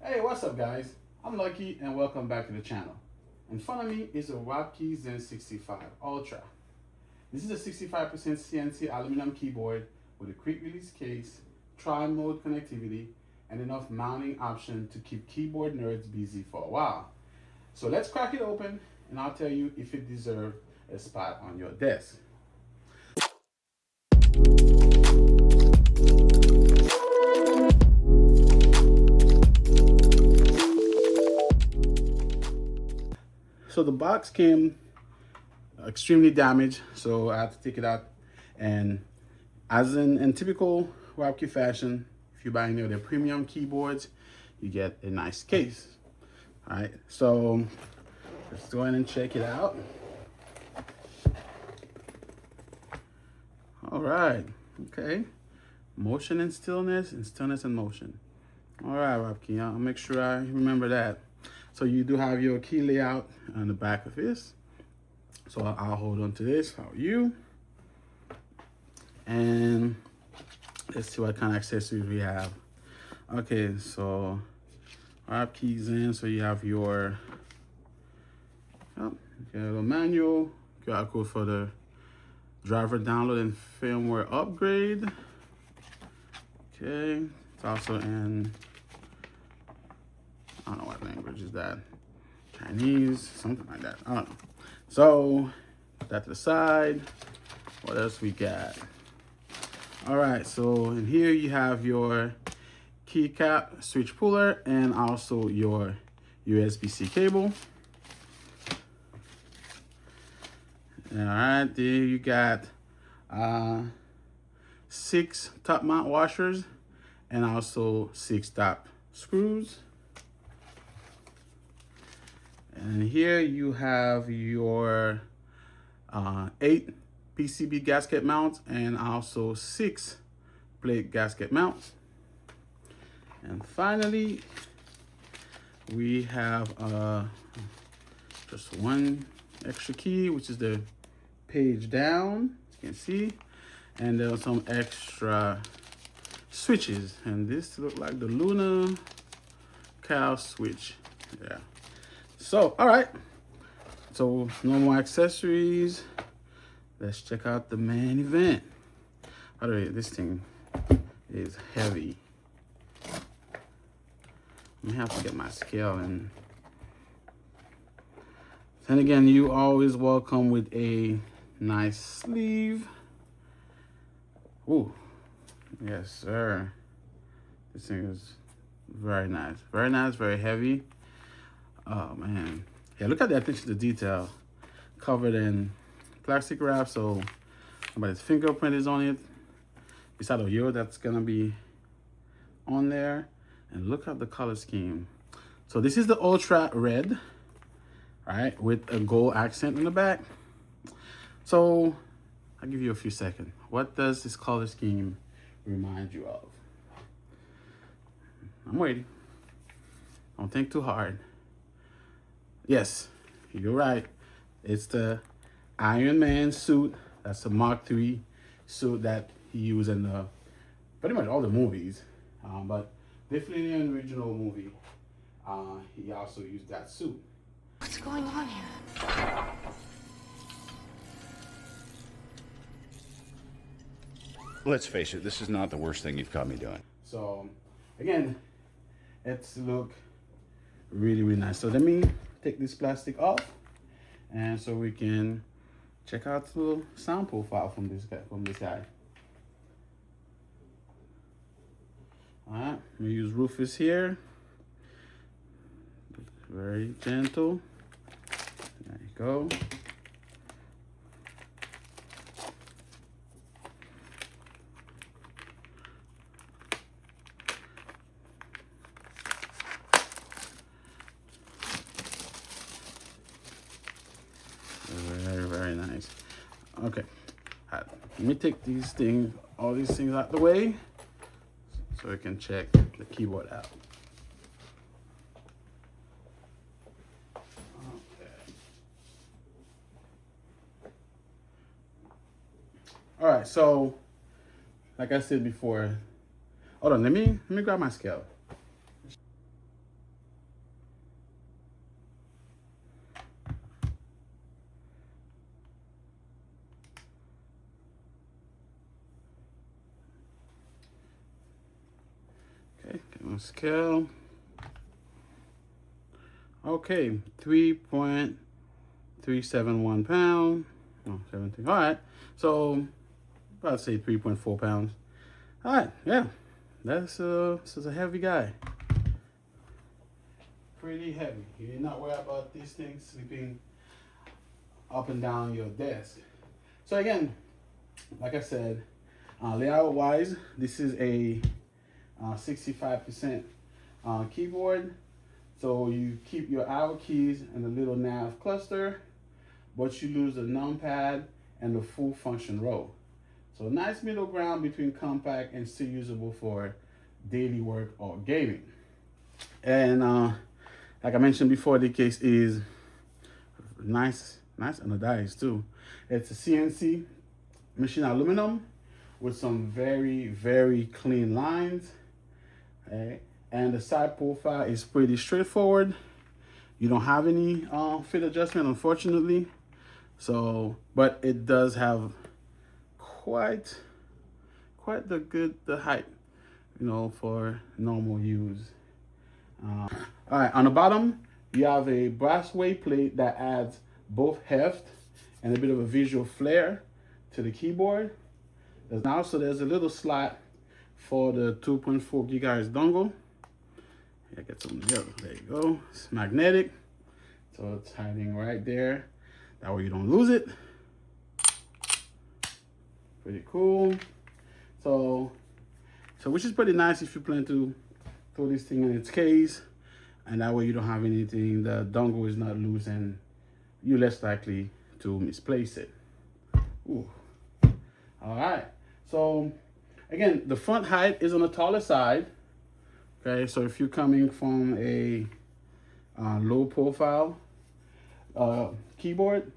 Hey, what's up guys? I'm Lucky and welcome back to the channel. In front of me is a WOBKEY Zen 65 Ultra. This is a 65% CNC aluminum keyboard with a quick release case, tri-mode connectivity, and enough mounting option to keep keyboard nerds busy for a while. So let's crack it open and I'll tell you if it deserves a spot on your desk. So the box came extremely damaged, so I had to take it out. And as in typical WOBKEY fashion, if you buy any of their premium keyboards, you get a nice case. All right, so let's go ahead and check it out. All right, okay. Motion and stillness and motion. All right, WOBKEY, I'll make sure I remember that. So you do have your key layout on the back of this. So I'll hold on to this. How are you? And let's see what kind of accessories we have. Okay, so WOBKEY Zen. So you have your little manual, QR code for the driver download and firmware upgrade. Okay, it's also in, I don't know what language is that, Chinese, something like that, I don't know. So put that to the side. What else we got? All right, so in here you have your keycap switch puller and also your USB-C cable. All right, there you got 6 top mount washers and also 6 top screws. And here you have your 8 PCB gasket mounts and also 6 plate gasket mounts. And finally, we have just one extra key, which is the page down, you can see. And there are some extra switches. And this looks like the Luna cow switch, yeah. So, all right, so no more accessories. Let's check out the main event. By the way, this thing is heavy. I have to get my scale and then again, you always welcome with a nice sleeve. Ooh, yes, sir. This thing is very nice, very heavy. Oh man, yeah, look at the attention to detail. Covered in plastic wrap, so nobody's fingerprint is on it. Beside of yours, that's gonna be on there. And look at the color scheme. So this is the Ultra Red, right, with a gold accent in the back. So I'll give you a few seconds. What does this color scheme remind you of? I'm waiting. Don't think too hard. Yes, you're right. It's the Iron Man suit. That's the Mark III suit that he used in pretty much all the movies. But definitely in the original movie, he also used that suit. What's going on here? Let's face it, this is not the worst thing you've caught me doing. So again, it's look really nice. So let me take this plastic off, and so we can check out the little sound profile from this guy. All right, we use Rufus here. Very gentle. There you go. Very nice. Okay, all right, let me take all these things out the way so we can check the keyboard out. Okay. All right, so like I said before, hold on, let me grab my scale. scale. Okay, 3.371 pounds. Oh, 17. All right, so I'd say 3.4 pounds. All right, yeah, this is a heavy guy. Pretty heavy. You're not worried about these things sleeping up and down your desk. So again, like I said, layout wise, this is a 65% keyboard. So you keep your arrow keys and the little nav cluster, but you lose the numpad and the full function row. So a nice middle ground between compact and still usable for daily work or gaming. And like I mentioned before, the case is nice anodized too. It's a CNC machine aluminum with some very clean lines. Okay. And the side profile is pretty straightforward. You don't have any fit adjustment, unfortunately. So, but it does have quite the height, you know, for normal use. All right, on the bottom, you have a brass weight plate that adds both heft and a bit of a visual flair to the keyboard. There's a little slot for the 2.4 gigahertz dongle. Yeah, get some there. There you go. It's magnetic, so it's hiding right there. That way you don't lose it. Pretty cool. So which is pretty nice if you plan to throw this thing in its case, and that way you don't have anything. The dongle is not loose, and you're less likely to misplace it. Ooh. All right. So again, the front height is on the taller side. Okay, so if you're coming from a low profile keyboard,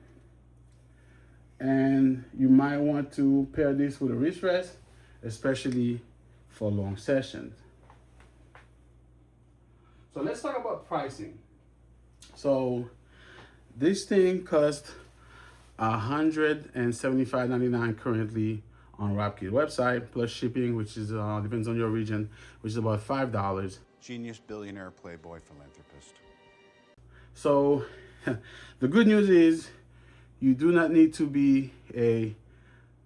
and you might want to pair this with a wrist rest, especially for long sessions. So let's talk about pricing. So this thing costs $175.99 currently on WOBKEY website, plus shipping, which is depends on your region, which is about $5. Genius, billionaire, playboy, philanthropist. So the good news is you do not need to be a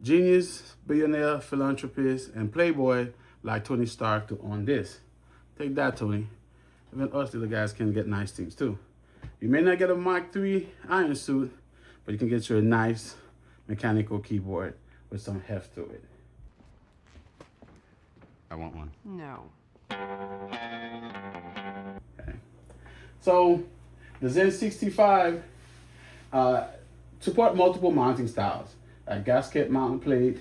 genius, billionaire, philanthropist, and playboy like Tony Stark to own this. Take that, Tony. Even us little guys can get nice things too. You may not get a Mark III iron suit, but you can get you a nice mechanical keyboard with some heft to it. I want one. No. Okay. So the Zen 65 support multiple mounting styles, like gasket mount plate,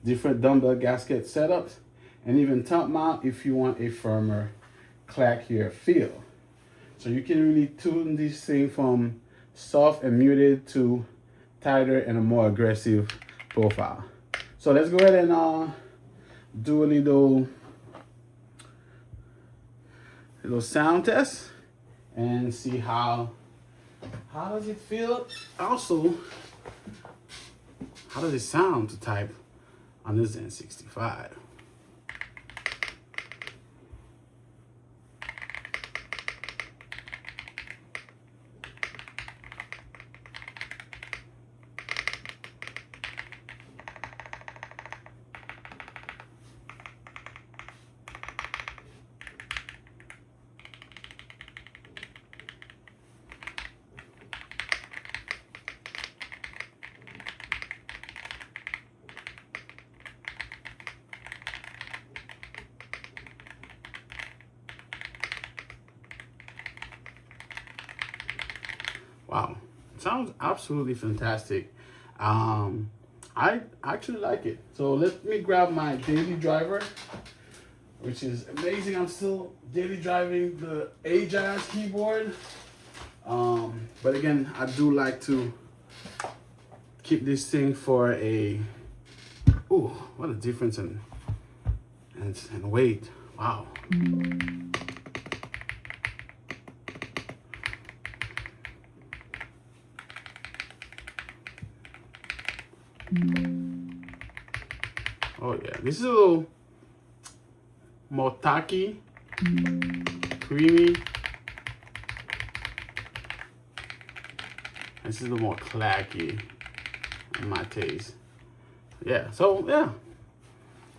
different dumbbell gasket setups, and even top mount if you want a firmer, clackier feel. So you can really tune this thing from soft and muted to tighter and a more aggressive profile. So let's go ahead and do a little sound test and see how does it feel. Also, how does it sound to type on the Zen 65? Wow, sounds absolutely fantastic. I actually like it. So let me grab my daily driver, which is amazing. I'm still daily driving the Agile keyboard. But again, I do like to keep this thing for a, ooh, what a difference in weight. Wow. Oh yeah, this is a little more tacky creamy. This is the more clacky in my taste. Yeah, so yeah.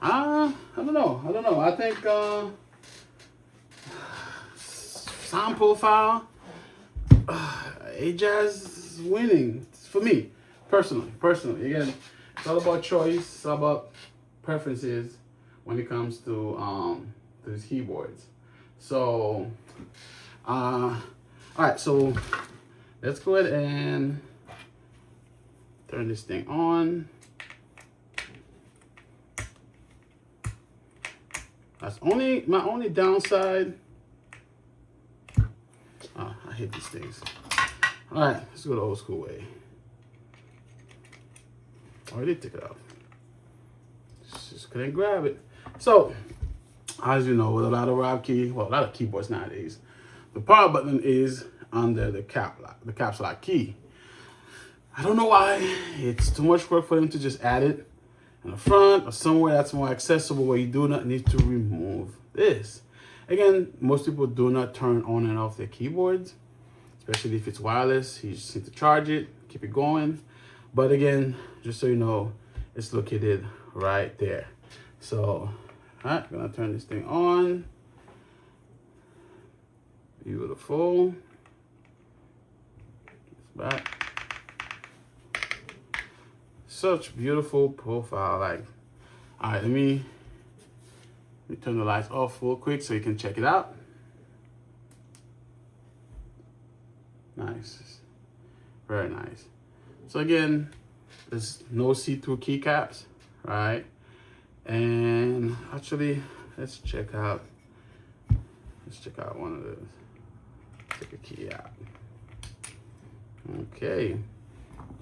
I don't know. I think sound profile, Ajaz is winning for me, personally. Again, it's all about choice, it's all about preferences when it comes to these keyboards. So, all right, so let's go ahead and turn this thing on. That's my only downside. Oh, I hate these things. All right, let's go the old school way. I already took it off. Just couldn't grab it. So, as you know, with a lot of WOBKEY, well, a lot of keyboards nowadays, the power button is under the caps lock key. I don't know why. It's too much work for them to just add it in the front or somewhere that's more accessible where you do not need to remove this. Again, most people do not turn on and off their keyboards, especially if it's wireless. You just need to charge it, keep it going. But again, just so you know, it's located right there. So, all right, I'm gonna turn this thing on. Beautiful. It's back. Such beautiful profile. Like, all right, let me turn the lights off real quick so you can check it out. Nice, very nice. So again, there's no see-through keycaps, right? And actually, let's check out one of those. Take a key out. Okay,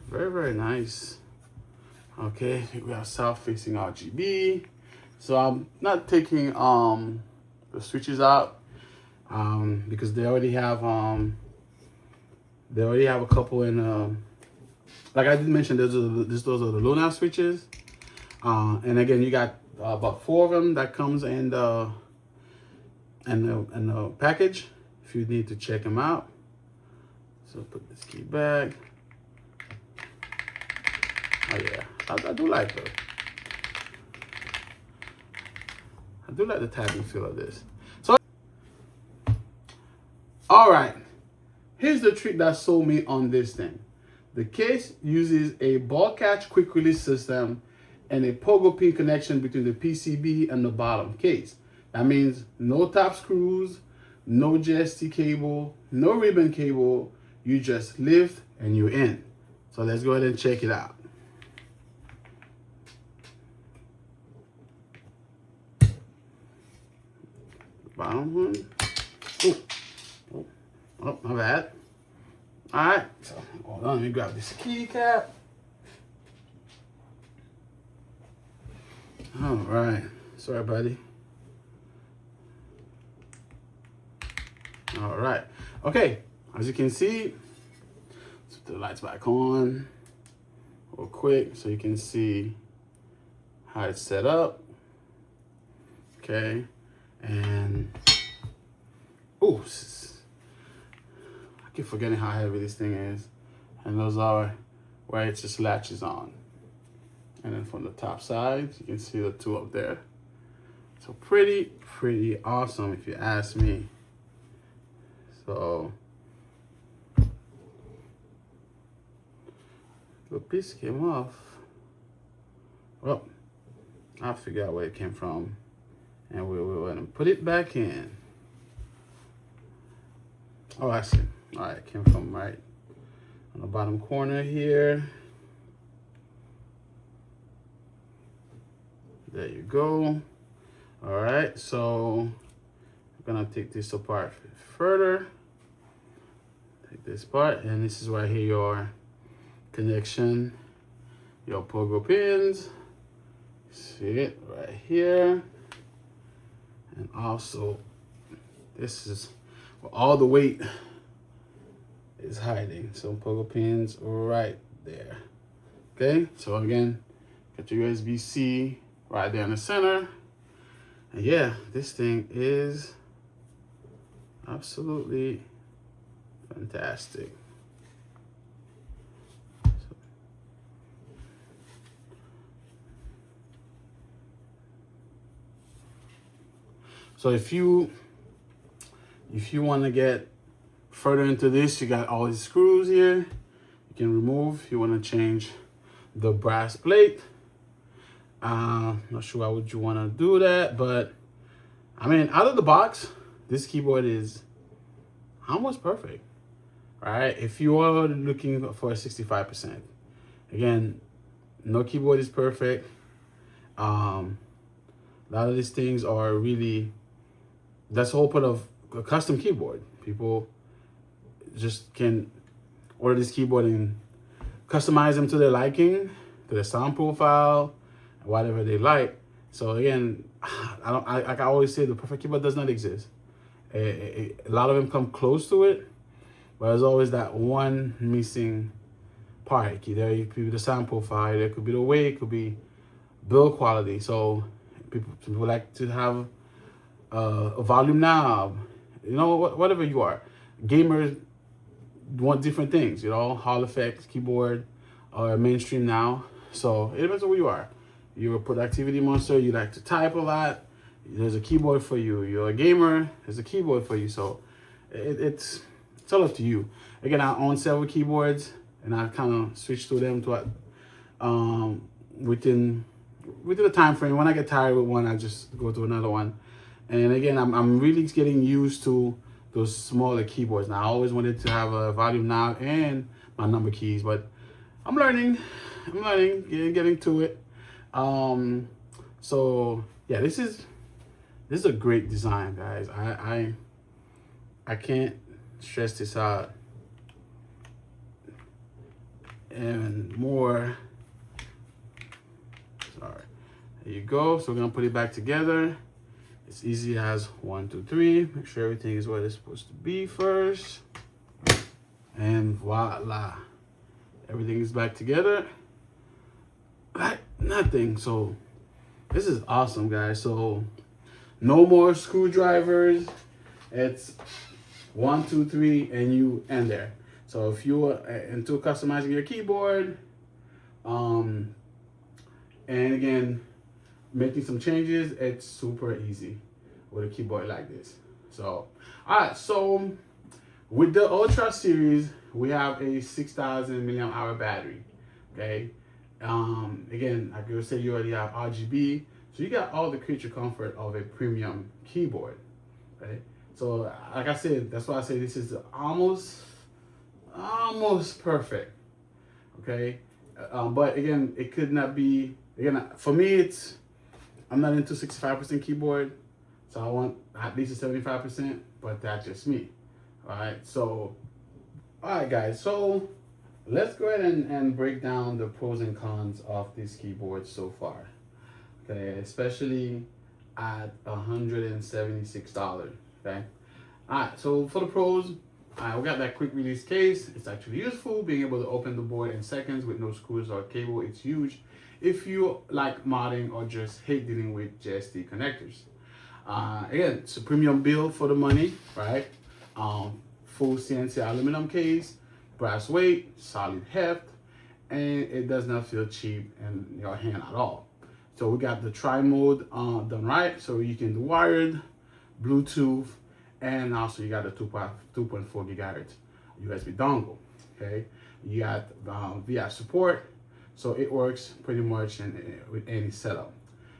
very nice. Okay, we have south-facing RGB. So I'm not taking the switches out because they already have a couple in like I did mention, those are the Luna switches. And again, you got about 4 of them that comes in the package if you need to check them out. So put this key back. Oh yeah, I do like those. I do like the tapping feel of this. So, all right, here's the trick that sold me on this thing. The case uses a ball catch quick release system and a pogo pin connection between the PCB and the bottom case. That means no top screws, no JST cable, no ribbon cable. You just lift and you're in. So let's go ahead and check it out. Bottom one. Oh, my bad. All right, so hold on, let me grab this keycap. All right, sorry, buddy. All right, okay, as you can see, let's put the lights back on real quick so you can see how it's set up. Okay, and ooh, I keep forgetting how heavy this thing is. And those are where it just latches on. And then from the top side, you can see the 2 up there. So pretty awesome if you ask me. So the piece came off. Well, I'll figure out where it came from. And we'll go ahead and put it back in. Oh, I see. All right, it came from right on the bottom corner here. There you go. All right, so I'm gonna take this apart further. Take this part, and this is right here your connection, your pogo pins. See it right here. And also, this is where all the weight is hiding. So pogo pins right there. Okay, so again, got your USB-C right there in the center. And yeah, this thing is absolutely fantastic. So if you want to get further into this, you got all these screws here. You can remove if you want to change the brass plate. Not sure why would you want to do that, but I mean, out of the box, this keyboard is almost perfect, right? If you are looking for a 65%, again, no keyboard is perfect. A lot of these things are really, that's the whole point of a custom keyboard. People just can order this keyboard and customize them to their liking, to their sound profile, whatever they like. So again, like I always say, the perfect keyboard does not exist. A lot of them come close to it, but there's always that one missing part. There could be the sound profile, there could be the weight, it could be build quality. So people like to have a volume knob, you know, whatever you are. Gamers want different things, you know, Hall effects, keyboard, or mainstream now. So it depends on who you are. You're a productivity monster, you like to type a lot, there's a keyboard for you. You're a gamer, there's a keyboard for you. So it's all up to you. Again, I own several keyboards, and I kind of switched to them to within the time frame. When I get tired with one, I just go to another one. And again, I'm really getting used to those smaller keyboards now. I always wanted to have a volume knob and my number keys, but I'm learning, getting to it. So yeah, this is a great design, guys. I can't stress this out and more. Sorry. There you go. So we're gonna put it back together. It's easy as 1, 2, 3. Make sure everything is where it's supposed to be first. And voila. Everything is back together. Like nothing. So this is awesome, guys. So no more screwdrivers. It's 1, 2, 3, and you end there. So if you're into customizing your keyboard, and again, making some changes, it's super easy with a keyboard like this. So, all right, so with the Ultra series, we have a 6,000 milliamp hour battery, okay? Again, like I said, you already have RGB, so you got all the creature comfort of a premium keyboard, okay? So, like I said, that's why I say this is almost perfect, okay? But again, it could not be, again, for me, I'm not into 65% keyboard, so I want at least a 75%, but that's just me. All right, so, all right, guys, so let's go ahead and break down the pros and cons of this keyboard so far, okay, especially at $176, okay? All right, so for the pros, we got that quick release case. It's actually useful, being able to open the board in seconds with no screws or cable. It's huge if you like modding or just hate dealing with JST connectors. Again, it's a premium build for the money, right? Full CNC aluminum case, brass weight, solid heft, and it does not feel cheap in your hand at all. So we got the tri-mode done right, so you can do wired, Bluetooth, and also you got a 2.4 gigahertz USB dongle, okay? You got VR support, so it works pretty much with any setup.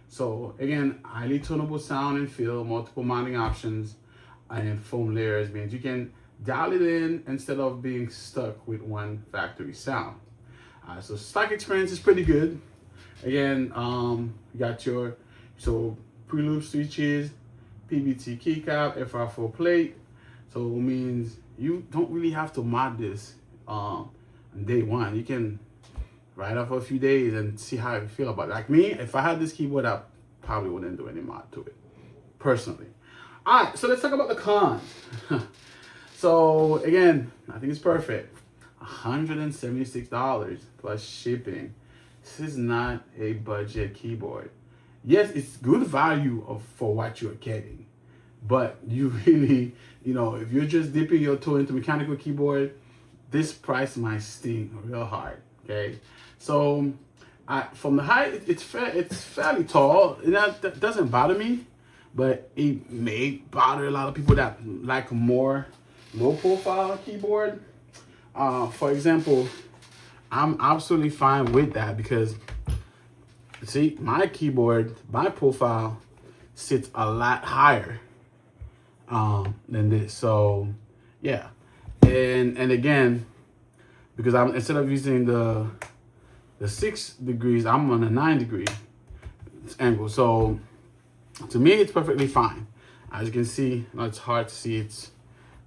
So again, highly tunable sound and feel, multiple mounting options, and foam layers means you can dial it in instead of being stuck with one factory sound. So stock experience is pretty good. Again, you got your preloop switches, PBT keycap, FR4 plate. So it means you don't really have to mod this on day one. You can ride it for a few days and see how you feel about it. Like me, if I had this keyboard, I probably wouldn't do any mod to it, personally. All right, so let's talk about the cons. So again, I think it's perfect. $176 plus shipping. This is not a budget keyboard. Yes, it's good value for what you're getting. but you really, you know, if you're just dipping your toe into mechanical keyboard, this price might sting real hard. Okay, so from the height, it's fairly tall. That doesn't bother me, but it may bother a lot of people that like a more low profile keyboard. For example, I'm absolutely fine with that because see, my keyboard, my profile sits a lot higher than this. So yeah, and again, because I'm instead of using the 6 degrees, I'm on a 9 degree angle. So to me, it's perfectly fine. As you can see, it's hard to see.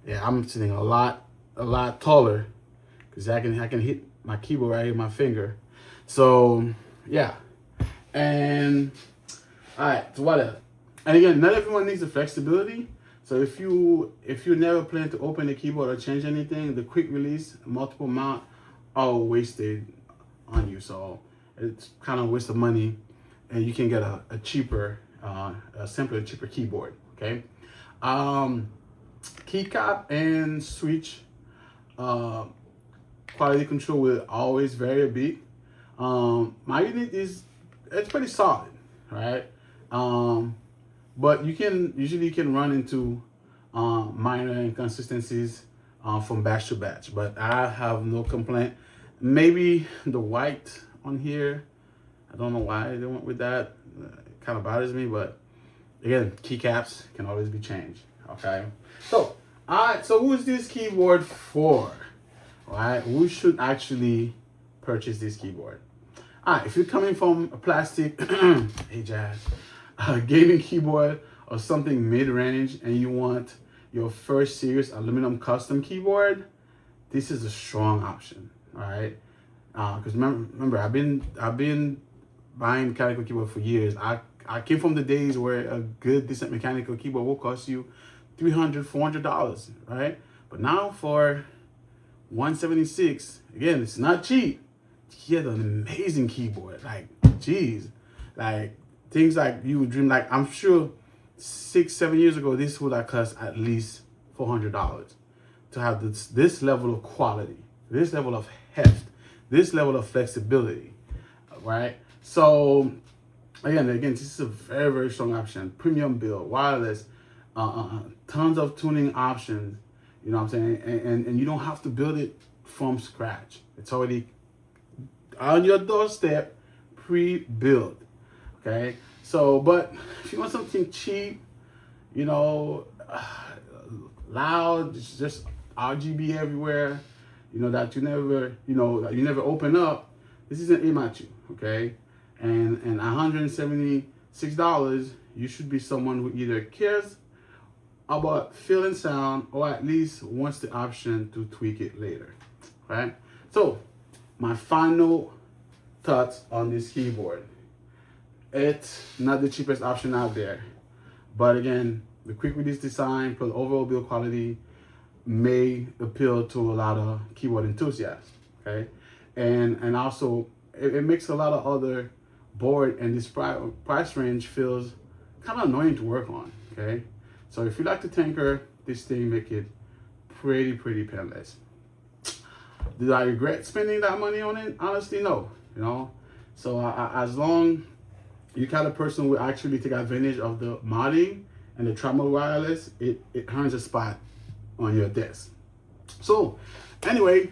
I'm sitting a lot taller because I can hit my keyboard right here with my finger. So yeah, and all right. So what else? And again, not everyone needs the flexibility. So if you never plan to open the keyboard or change anything, the quick release, multiple mount, all wasted on you. So it's kind of a waste of money, and you can get a cheaper, a simpler, cheaper keyboard. Okay, keycap and switch quality control will always vary a bit. My unit it's pretty solid, right? But you can run into minor inconsistencies from batch to batch, but I have no complaint. Maybe the white on here, I don't know why they went with that. It kind of bothers me, but again, keycaps can always be changed. Okay, so so who's this keyboard for? All right, who should actually purchase this keyboard? All right, if you're coming from a plastic, hey Jazz, a gaming keyboard or something mid-range, and you want your first serious aluminum custom keyboard, this is a strong option. All right, because remember, I've been buying mechanical keyboard for years. I came from the days where a good decent mechanical keyboard will cost you $300, $400, right? But now for $176, again, it's not cheap. You get an amazing keyboard. Like, geez, like things like you would dream. Like, I'm sure 6-7 years ago, this would have cost at least $400 to have this level of quality, this level of heft, this level of flexibility, right? So again, this is a very, very strong option. Premium build, wireless, tons of tuning options. You know what I'm saying? And you don't have to build it from scratch. It's already on your doorstep, pre-built. Okay? So, but if you want something cheap, you know, loud, just RGB everywhere, you know, that you never open up, this isn't aimed at you, okay? And $176, you should be someone who either cares about feeling sound or at least wants the option to tweak it later, right? So my final thoughts on this keyboard. It's not the cheapest option out there, but again, the quick release design plus overall build quality may appeal to a lot of keyboard enthusiasts, okay? And also it makes a lot of other board and this price range feels kind of annoying to work on, okay? So if you like to tinker, this thing make it pretty painless. Did I regret spending that money on it? Honestly, no, you know? So as long you're kind of person who actually take advantage of the modding and the travel wireless, it earns a spot on your desk. So anyway,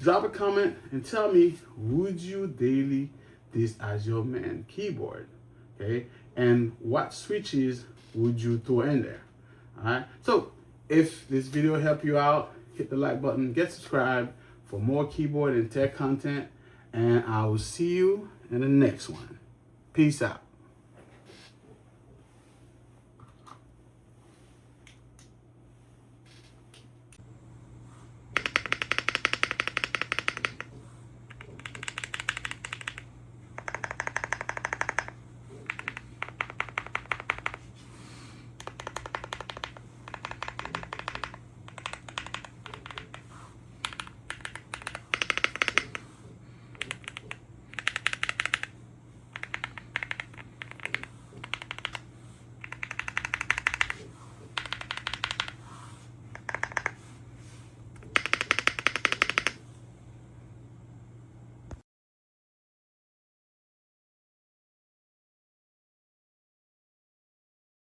drop a comment and tell me, would you daily this as your main keyboard? Okay, and what switches would you throw in there? All right, so if this video helped you out, hit the like button, get subscribed for more keyboard and tech content, and I will see you in the next one. Peace out.